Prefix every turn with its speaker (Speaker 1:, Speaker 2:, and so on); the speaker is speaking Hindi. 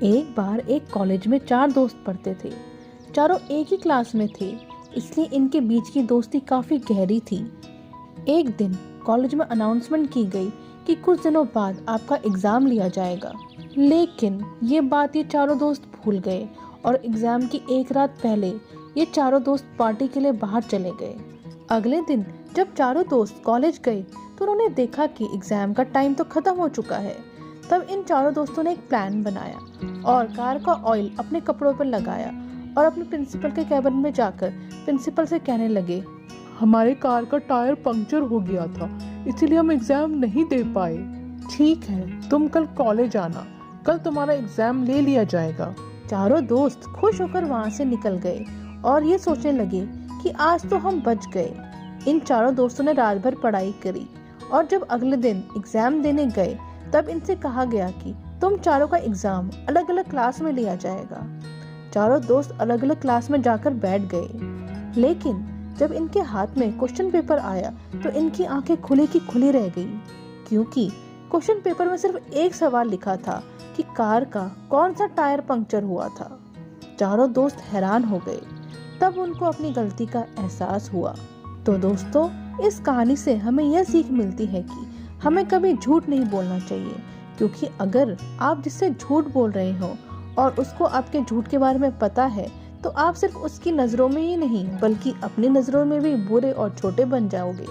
Speaker 1: एक बार एक कॉलेज में 4 दोस्त पढ़ते थे। चारों एक ही क्लास में थे, इसलिए इनके बीच की दोस्ती काफी गहरी थी। एक दिन कॉलेज में अनाउंसमेंट की गई कि कुछ दिनों बाद आपका एग्जाम लिया जाएगा। लेकिन ये बात ये चारों दोस्त भूल गए और एग्जाम की एक रात पहले ये चारों दोस्त पार्टी के लिए बाहर चले गए। अगले दिन जब चारों दोस्त कॉलेज गए तो उन्होंने देखा कि एग्जाम का टाइम तो खत्म हो चुका है। तब इन चारों दोस्तों ने एक प्लान बनाया और कार का ऑयल अपने कपड़ों पर लगाया और अपने प्रिंसिपल के कैबिन में जाकर प्रिंसिपल से कहने लगे,
Speaker 2: हमारे कार का टायर पंक्चर हो गया था, इसीलिए हम एग्जाम नहीं दे पाए। ठीक है, तुम कल कॉलेज आना, कल तुम्हारा एग्जाम ले लिया जाएगा।
Speaker 1: चारों दोस्त खुश होकर वहां से निकल गए और ये सोचने लगे कि आज तो हम बच गए। इन चारों दोस्तों ने रात भर पढ़ाई करी और जब अगले दिन एग्जाम देने गए तब इनसे कहा गया कि तुम चारों का एग्जाम अलग अलग क्लास में लिया जाएगा। चारों दोस्त अलग अलग क्लास में जाकर बैठ गए, लेकिन जब इनके हाथ में क्वेश्चन पेपर आया तो इनकी आंखें खुली की खुली रह गई, क्योंकि क्वेश्चन पेपर में सिर्फ एक सवाल लिखा था कि कार का कौन सा टायर पंक्चर हुआ था। चारों दोस्त हैरान हो गए। तब उनको अपनी गलती का एहसास हुआ। तो दोस्तों, इस कहानी से हमें यह सीख मिलती है कि हमें कभी झूठ नहीं बोलना चाहिए, क्योंकि अगर आप जिससे झूठ बोल रहे हो और उसको आपके झूठ के बारे में पता है तो आप सिर्फ उसकी नज़रों में ही नहीं बल्कि अपनी नज़रों में भी बुरे और छोटे बन जाओगे।